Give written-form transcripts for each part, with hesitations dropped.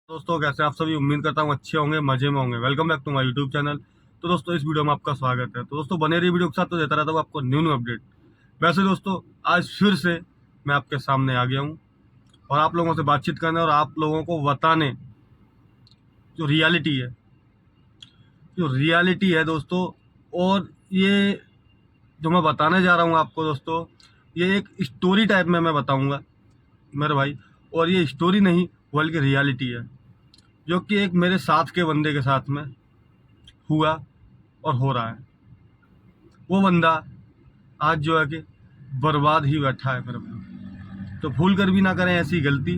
दोस्तों कैसे आप सभी। उम्मीद करता हूँ अच्छे होंगे, मजे में होंगे। Welcome back to my YouTube channel. तो दोस्तों इस वीडियो में आपका स्वागत है। तो दोस्तों बने रहिए वीडियो के साथ, तो देता रहता हूँ आपको न्यू अपडेट। वैसे दोस्तों आज फिर से मैं आपके सामने आ गया हूँ और आप लोगों से बातचीत करने और आप लोगों को बताने जो रियलिटी है दोस्तों। और ये जो मैं बताने जा रहा हूँ आपको दोस्तों, ये एक स्टोरी टाइप में मैं बताऊँगा मेरे भाई। और ये स्टोरी नहीं बल्कि रियलिटी है, जो कि एक मेरे साथ के बंदे के साथ में हुआ और हो रहा है। वो बंदा आज जो है कि बर्बाद ही बैठा है मेरे भाई। तो भूल कर भी ना करें ऐसी गलती।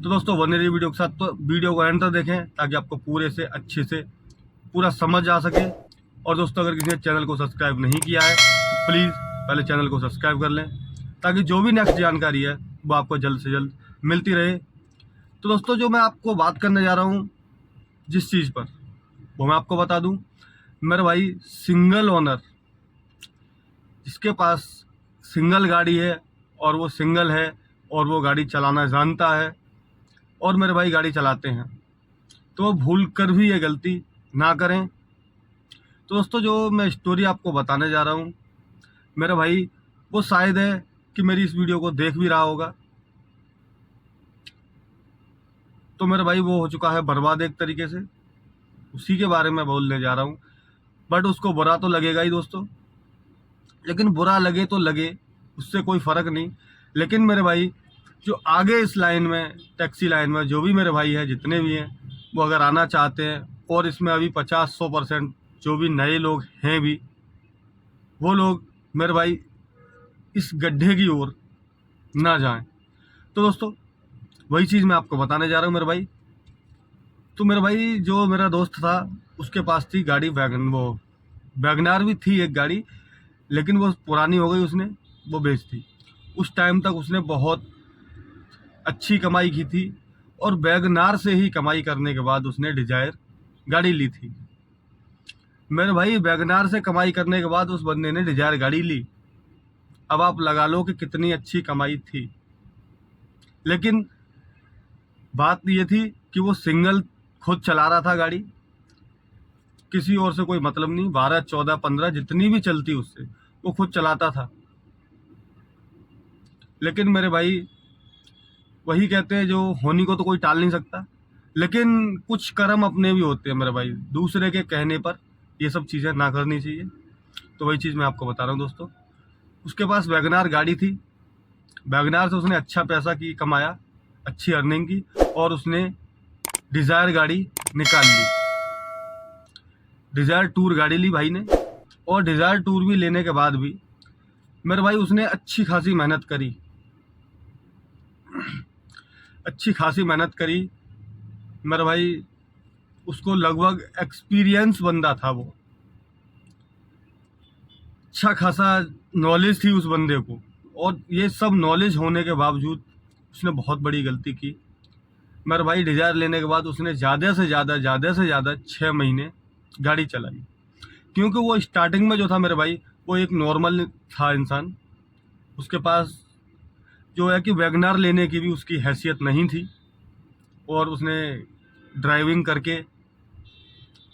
तो दोस्तों बने रहिए वीडियो के साथ, तो वीडियो को एंड तक देखें ताकि आपको पूरे से अच्छे से पूरा समझ आ सके। और दोस्तों अगर किसी ने चैनल को सब्सक्राइब नहीं किया है तो प्लीज़ पहले चैनल को सब्सक्राइब कर लें, ताकि जो भी नेक्स्ट जानकारी है वो आपको जल्द से जल्द मिलती रहे। तो दोस्तों जो मैं आपको बात करने जा रहा हूँ जिस चीज़ पर, वो मैं आपको बता दूँ। मेरे भाई सिंगल ओनर, जिसके पास सिंगल गाड़ी है और वो सिंगल है और वो गाड़ी चलाना जानता है और मेरे भाई गाड़ी चलाते हैं, तो वो भूल कर भी ये गलती ना करें। तो दोस्तों जो मैं स्टोरी आपको बताने जा रहा हूँ मेरे भाई, वो शायद है कि मेरी इस वीडियो को देख भी रहा होगा। तो मेरे भाई वो हो चुका है बर्बाद एक तरीके से, उसी के बारे में बोलने जा रहा हूँ। बट उसको बुरा तो लगेगा ही दोस्तों, लेकिन बुरा लगे तो लगे, उससे कोई फ़र्क नहीं। लेकिन मेरे भाई जो आगे इस लाइन में, टैक्सी लाइन में जो भी मेरे भाई हैं, जितने भी हैं, वो अगर आना चाहते हैं और इसमें अभी 50-100% जो भी नए लोग हैं भी, वो लोग मेरे भाई इस गड्ढे की ओर ना जाएं। तो दोस्तों वही चीज़ मैं आपको बताने जा रहा हूँ मेरे भाई। तो मेरे भाई जो मेरा दोस्त था उसके पास थी गाड़ी वैगनार भी थी एक गाड़ी, लेकिन वो पुरानी हो गई, उसने वो बेच दी। उस टाइम तक उसने बहुत अच्छी कमाई की थी और वैगनार से ही कमाई करने के बाद उसने डिजायर गाड़ी ली थी। मेरे भाई वैगनार से कमाई करने के बाद उस बंदे ने डिजायर गाड़ी ली। अब आप लगा लो कि कितनी अच्छी कमाई थी। लेकिन बात ये थी कि वो सिंगल खुद चला रहा था गाड़ी, किसी और से कोई मतलब नहीं। 12, 14, 15 जितनी भी चलती उससे वो खुद चलाता था। लेकिन मेरे भाई वही कहते हैं, जो होनी को तो कोई टाल नहीं सकता, लेकिन कुछ कर्म अपने भी होते हैं मेरे भाई। दूसरे के कहने पर ये सब चीज़ें ना करनी चाहिए। तो वही चीज़ मैं आपको बता रहा हूँ दोस्तों। उसके पास वैगनार गाड़ी थी, वैगनार से उसने अच्छा पैसा की कमाया, अच्छी अर्निंग की, और उसने डिज़ायर गाड़ी निकाल ली। डिज़ायर टूर गाड़ी ली भाई ने, और डिज़ायर टूर भी लेने के बाद भी मेरे भाई उसने अच्छी खासी मेहनत करी, अच्छी खासी मेहनत करी मेरे भाई। उसको लगभग एक्सपीरियंस बंदा था वो, अच्छा खासा नॉलेज थी उस बंदे को। और ये सब नॉलेज होने के बावजूद उसने बहुत बड़ी गलती की मेरे भाई। डिजायर लेने के बाद उसने ज़्यादा से ज़्यादा 6 महीने गाड़ी चलाई, क्योंकि वो स्टार्टिंग में जो था मेरे भाई, वो एक नॉर्मल था इंसान। उसके पास जो है कि वैगनार लेने की भी उसकी हैसियत नहीं थी, और उसने ड्राइविंग करके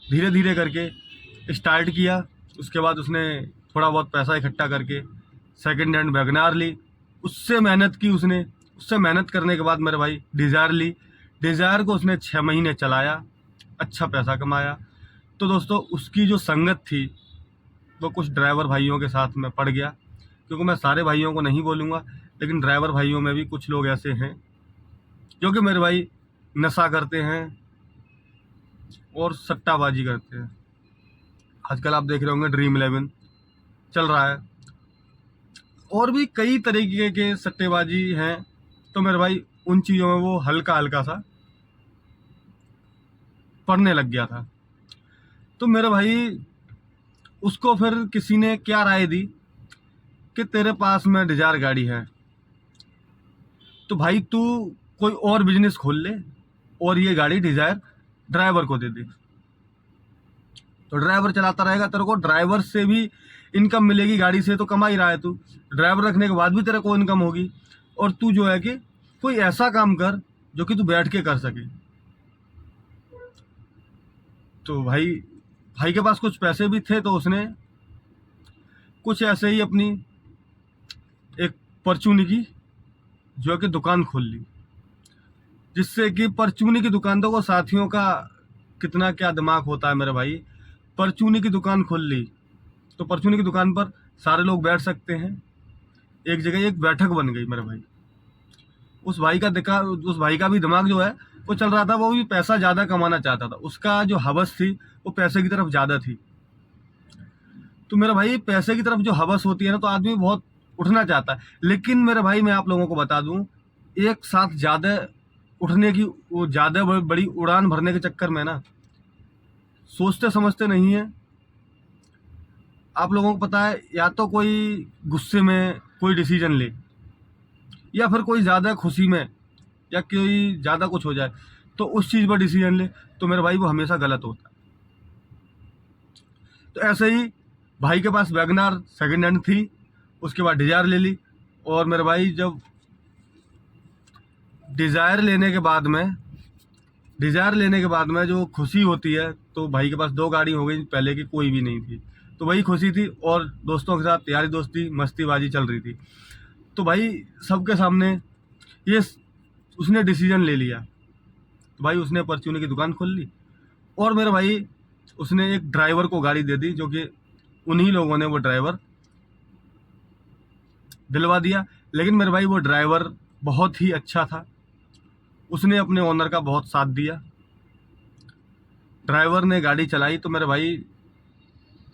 धीरे धीरे करके स्टार्ट किया। उसके बाद उसने थोड़ा बहुत पैसा इकट्ठा करके सेकंड हैंड वैगनार ली, उससे मेहनत की उसने। उससे मेहनत करने के बाद मेरे भाई डिज़ायर ली। डिज़ायर को उसने 6 महीने चलाया, अच्छा पैसा कमाया। तो दोस्तों उसकी जो संगत थी वो कुछ ड्राइवर भाइयों के साथ में पड़ गया, क्योंकि मैं सारे भाइयों को नहीं बोलूँगा, लेकिन ड्राइवर भाइयों में भी कुछ लोग ऐसे हैं जो कि मेरे भाई नशा करते हैं और सट्टाबाजी करते हैं। आजकल आप देख रहे होंगे ड्रीम 11 चल रहा है, और भी कई तरीके के सट्टेबाजी हैं। तो मेरे भाई उन चीज़ों में वो हल्का हल्का सा पड़ने लग गया था। तो मेरे भाई उसको फिर किसी ने क्या राय दी कि तेरे पास में डिजायर गाड़ी है, तो भाई तू कोई और बिजनेस खोल ले और ये गाड़ी डिजायर ड्राइवर को दे दे। तो ड्राइवर चलाता रहेगा, तेरे को ड्राइवर से भी इनकम मिलेगी, गाड़ी से तो कमा ही रहा है तू, ड्राइवर रखने के बाद भी तेरे को इनकम होगी। और तू जो है कि कोई ऐसा काम कर जो कि तू बैठ के कर सके। तो भाई भाई के पास कुछ पैसे भी थे, तो उसने कुछ ऐसे ही अपनी एक परचूनी की जो है कि दुकान खोल ली, जिससे कि परचूनी की दुकान, तो वो साथियों का कितना क्या दिमाग होता है मेरे भाई। परचूनी की दुकान खोल ली तो परचूनी की दुकान पर सारे लोग बैठ सकते हैं, एक जगह एक बैठक बन गई मेरे भाई। उस भाई का भी दिमाग जो है वो चल रहा था, वो भी पैसा ज़्यादा कमाना चाहता था, उसका जो हवस थी वो पैसे की तरफ ज़्यादा थी। तो मेरा भाई पैसे की तरफ जो हवस होती है ना, तो आदमी बहुत उठना चाहता है। लेकिन मेरे भाई मैं आप लोगों को बता दूं, एक साथ ज़्यादा उठने की, वो ज़्यादा बड़ी उड़ान भरने के चक्कर में ना सोचते समझते नहीं है। आप लोगों को पता है, या तो कोई गुस्से में कोई डिसीजन ले, या फिर कोई ज़्यादा खुशी में, या कोई ज़्यादा कुछ हो जाए तो उस चीज़ पर डिसीजन ले, तो मेरे भाई वो हमेशा गलत होता है। तो ऐसे ही भाई के पास वैगनार सेकंड हैंड थी, उसके बाद डिजायर ले ली। और मेरे भाई जब डिजायर लेने के बाद में जो खुशी होती है, तो भाई के पास 2 गाड़ी हो गई, पहले की कोई भी नहीं थी। तो वही खुशी थी, और दोस्तों के साथ यारी दोस्ती मस्तीबाजी चल रही थी। तो भाई सबके सामने ये उसने डिसीजन ले लिया, तो भाई उसने परचूनी की दुकान खोल ली। और मेरे भाई उसने एक ड्राइवर को गाड़ी दे दी, जो कि उन्हीं लोगों ने वो ड्राइवर दिलवा दिया। लेकिन मेरे भाई वो ड्राइवर बहुत ही अच्छा था, उसने अपने ओनर का बहुत साथ दिया। ड्राइवर ने गाड़ी चलाई, तो मेरे भाई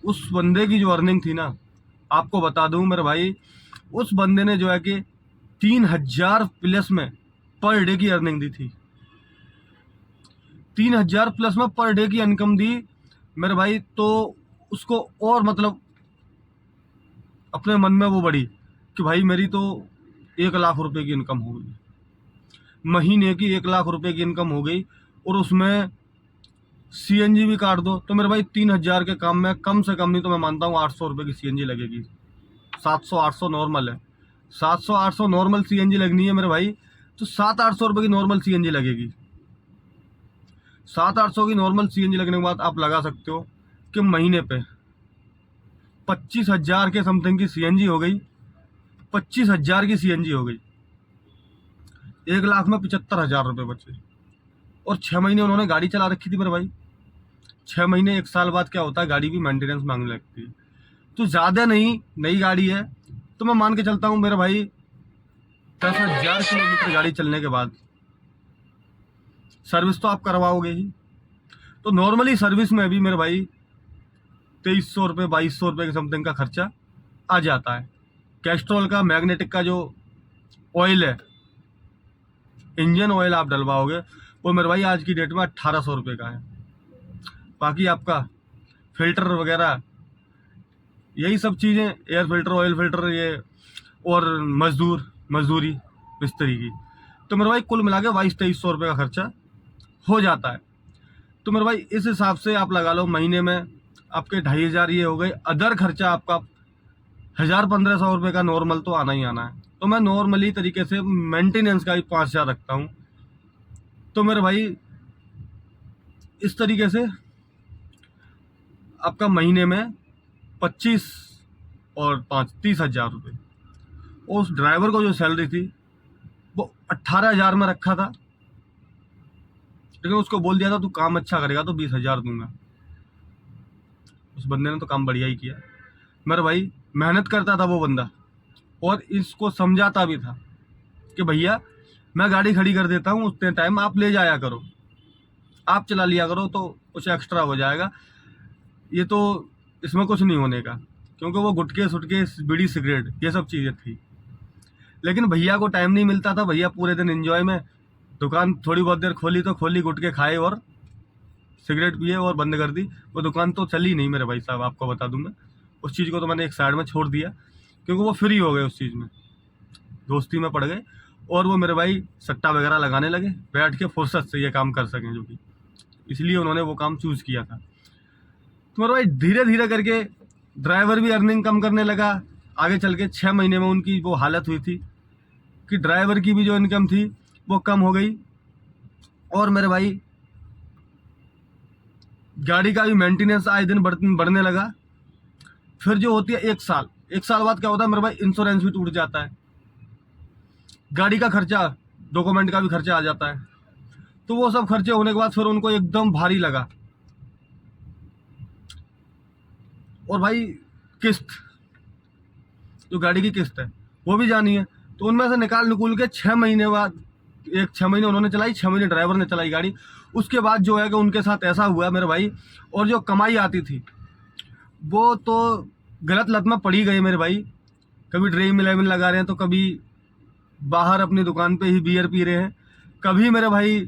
उस बंदे की जो अर्निंग थी ना, आपको बता दूं मेरे भाई, उस बंदे ने जो है कि 3,000 प्लस में पर डे की अर्निंग दी थी। 3,000 प्लस में पर डे की इनकम दी मेरे भाई। तो उसको और मतलब अपने मन में वो बढ़ी कि भाई मेरी तो 1,00,000 रुपए की इनकम हो गई, महीने की 1,00,000 रुपए की इनकम हो गई। और उसमें सीएनजी भी काट दो, तो मेरे भाई 3,000 के काम में कम से कम नहीं तो मैं मानता हूँ 800 रुपए की सीएनजी लगेगी। 700-800 नॉर्मल है, 700-800 नॉर्मल सीएनजी लगनी है मेरे भाई, तो 700-800 रुपए की नॉर्मल सीएनजी लगेगी। 700-800 की नॉर्मल सीएनजी लगने के बाद आप लगा सकते हो कि महीने पे 25,000 के समथिंग की सीएनजी हो गई। 25,000 की सीएनजी हो गई, 1,00,000 में 75,000 रुपये बचे। और 6 महीने उन्होंने गाड़ी चला रखी थी मेरे भाई। 6 महीने 1 साल बाद क्या होता है, गाड़ी भी मेंटेनेंस मांगने लगती है। तो ज़्यादा नहीं, नई गाड़ी है, तो मैं मान के चलता हूँ मेरे भाई 10,000 किलोमीटर गाड़ी चलने के बाद सर्विस तो आप करवाओगे ही। तो नॉर्मली सर्विस में भी मेरे भाई 2,300 रुपये 2,200 रुपये के समथिंग का खर्चा आ जाता है। कैस्ट्रॉल का, मैग्नेटिक का जो ऑयल है, इंजन ऑयल आप डलवाओगे, वो मेरे भाई आज की डेट में 1,800 रुपये का है। बाकी आपका फिल्टर वगैरह, यही सब चीज़ें, एयर फिल्टर, ऑयल फिल्टर, ये और मजदूरी मिस्त्री की, तो मेरे भाई कुल मिला के 2,200-2,300 रुपये का खर्चा हो जाता है। तो मेरे भाई इस हिसाब से आप लगा लो, महीने में आपके 2,500 ये हो गए। अदर खर्चा आपका 1,000-1,500 रुपये का नॉर्मल तो आना ही आना है। तो मैं नॉर्मली तरीके से मेंटेनेंस का भी 5,000 रखता हूँ। तो मेरे भाई इस तरीके से आपका महीने में 25 और 5 30,000 रुपये। और उस ड्राइवर को जो सैलरी थी वो 18,000 में रखा था, लेकिन उसको बोल दिया था तू काम अच्छा करेगा तो 20,000 दूंगा। उस बंदे ने तो काम बढ़िया ही किया मेरे भाई, मेहनत करता था वो बंदा, और इसको समझाता भी था कि भैया मैं गाड़ी खड़ी कर देता हूँ, उतने टाइम आप ले जाया करो, आप चला लिया करो, तो कुछ एक्स्ट्रा हो जाएगा, ये तो इसमें कुछ नहीं होने का। क्योंकि वो गुटके सुटके, बीड़ी सिगरेट, ये सब चीज़ें थी। लेकिन भैया को टाइम नहीं मिलता था, भैया पूरे दिन एंजॉय में, दुकान थोड़ी बहुत देर खोली तो खोली, गुटके खाए और सिगरेट पिए और बंद कर दी। वो दुकान तो चली नहीं मेरे भाई साहब, आपको बता दूं मैं, उस चीज़ को तो मैंने एक साइड में छोड़ दिया, क्योंकि वो फ्री हो गए उस चीज़ में, दोस्ती में पड़ गए, और वो मेरे भाई सट्टा वगैरह लगाने लगे, बैठ के फुर्सत से ये काम कर सकें, जो कि इसलिए उन्होंने वो काम चूज़ किया था। तो मेरे भाई धीरे धीरे करके ड्राइवर भी अर्निंग कम करने लगा। आगे चल के 6 महीने में उनकी वो हालत हुई थी कि ड्राइवर की भी जो इनकम थी वो कम हो गई। और मेरे भाई गाड़ी का भी मेंटेनेंस आए दिन बढ़ने लगा। फिर जो होती है 1 साल बाद क्या होता है मेरे भाई, इंश्योरेंस भी टूट जाता है, गाड़ी का खर्चा, डॉक्यूमेंट का भी खर्चा आ जाता है। तो वो सब खर्चे होने के बाद फिर उनको एकदम भारी लगा। और भाई किस्त, जो गाड़ी की किस्त है वो भी जानी है। तो उनमें से निकाल के 6 महीने बाद, 6 महीने उन्होंने चलाई, 6 महीने ड्राइवर ने चलाई गाड़ी। उसके बाद जो है कि उनके साथ ऐसा हुआ मेरे भाई, और जो कमाई आती थी वो तो गलत लत में पड़ी गई मेरे भाई। कभी ड्रीम 11 लगा रहे हैं, तो कभी बाहर अपनी दुकान पे ही बियर पी रहे हैं, कभी मेरे भाई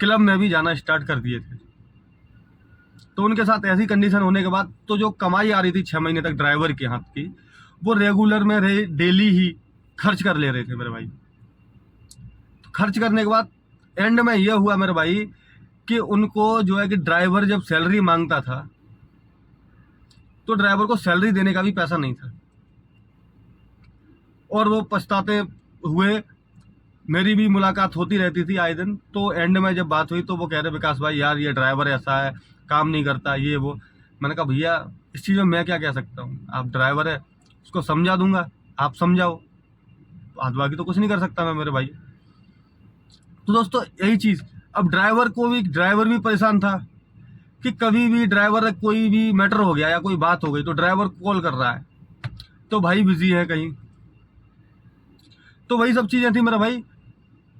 क्लब में भी जाना स्टार्ट कर दिए थे। तो उनके साथ ऐसी कंडीशन होने के बाद तो जो कमाई आ रही थी 6 महीने तक ड्राइवर के हाथ की, वो रेगुलर में डेली ही खर्च कर ले रहे थे मेरे भाई। खर्च करने के बाद एंड में ये हुआ मेरे भाई कि उनको जो है कि ड्राइवर जब सैलरी मांगता था तो ड्राइवर को सैलरी देने का भी पैसा नहीं था। और वो पछताते हुए, मेरी भी मुलाकात होती रहती थी आए दिन। तो एंड में जब बात हुई तो वो कह रहे, विकास भाई यार ये ड्राइवर ऐसा है, काम नहीं करता, ये वो। मैंने कहा भैया इस चीज़ में मैं क्या कह सकता हूँ, आप ड्राइवर है, उसको समझा दूंगा, आप समझाओ, आज बाकी तो कुछ नहीं कर सकता मैं मेरे भाई। तो दोस्तों यही चीज़, अब ड्राइवर भी परेशान था कि कभी भी ड्राइवर कोई भी मैटर हो गया या कोई बात हो गई तो ड्राइवर कॉल कर रहा है तो भाई बिजी है कहीं। तो वही सब चीज़ें थी मेरा भाई।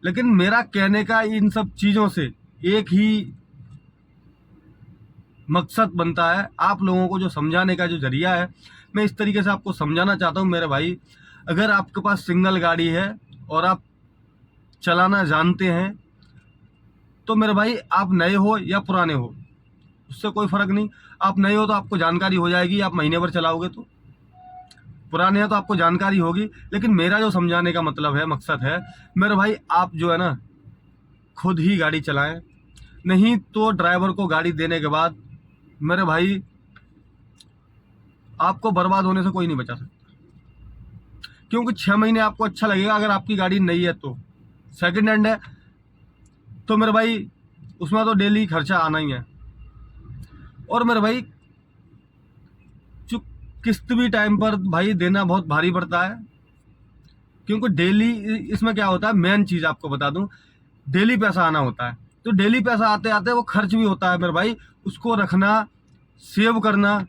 लेकिन मेरा कहने का इन सब चीज़ों से एक ही मकसद बनता है, आप लोगों को जो समझाने का जो जरिया है, मैं इस तरीके से आपको समझाना चाहता हूँ मेरे भाई। अगर आपके पास सिंगल गाड़ी है और आप चलाना जानते हैं तो मेरे भाई आप नए हो या पुराने हो उससे कोई फ़र्क नहीं। आप नए हो तो आपको जानकारी हो जाएगी, आप महीने भर चलाओगे। तो पुराने हैं तो आपको जानकारी होगी। लेकिन मेरा जो समझाने का मतलब है, मकसद है मेरे भाई, आप जो है ना खुद ही गाड़ी चलाएं, नहीं तो ड्राइवर को गाड़ी देने के बाद मेरे भाई आपको बर्बाद होने से कोई नहीं बचा सकता। क्योंकि 6 महीने आपको अच्छा लगेगा अगर आपकी गाड़ी नई है, तो सेकंड हैंड है तो मेरे भाई उसमें तो डेली खर्चा आना ही है। और मेरे भाई जो किस्त भी टाइम पर भाई देना बहुत भारी पड़ता है, क्योंकि डेली इसमें क्या होता है, मेन चीज़ आपको बता दूं, डेली पैसा आना होता है। तो डेली पैसा आते आते वो खर्च भी होता है मेरे भाई, उसको रखना, सेव करना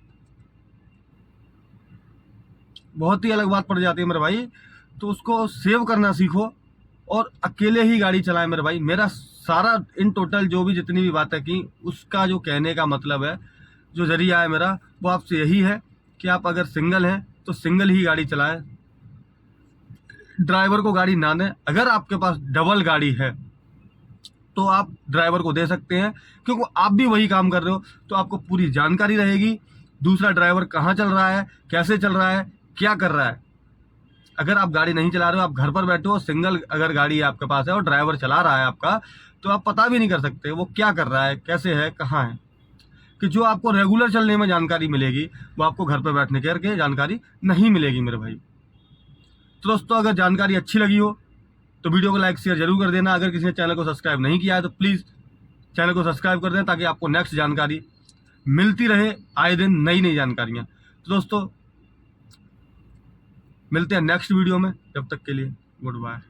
बहुत ही अलग बात पड़ जाती है मेरे भाई। तो उसको सेव करना सीखो और अकेले ही गाड़ी चलाएं मेरे भाई। मेरा सारा इन टोटल जो भी जितनी भी बातें की, उसका जो कहने का मतलब है, जो जरिया है मेरा, वो आपसे यही है कि आप अगर सिंगल हैं तो सिंगल ही गाड़ी चलाएं, ड्राइवर को गाड़ी ना दें। अगर आपके पास डबल गाड़ी है तो आप ड्राइवर को दे सकते हैं, क्योंकि आप भी वही काम कर रहे हो, तो आपको पूरी जानकारी रहेगी दूसरा ड्राइवर कहाँ चल रहा है, कैसे चल रहा है, क्या कर रहा है। अगर आप गाड़ी नहीं चला रहे हो, आप घर पर बैठे हो, सिंगल अगर गाड़ी आपके पास है और ड्राइवर चला रहा है आपका, तो आप पता भी नहीं कर सकते वो क्या कर रहा है, कैसे है, कहाँ है। कि जो आपको रेगुलर चलने में जानकारी मिलेगी वो आपको घर पर बैठने करके जानकारी नहीं मिलेगी मेरे भाई। तो दोस्तों अगर जानकारी अच्छी लगी हो तो वीडियो को लाइक शेयर जरूर कर देना। अगर किसी ने चैनल को सब्सक्राइब नहीं किया है तो प्लीज़ चैनल को सब्सक्राइब कर दें, ताकि आपको नेक्स्ट जानकारी मिलती रहे, आए दिन नई नई जानकारियाँ। तो दोस्तों मिलते हैं नेक्स्ट वीडियो में, जब तक के लिए गुड बाय।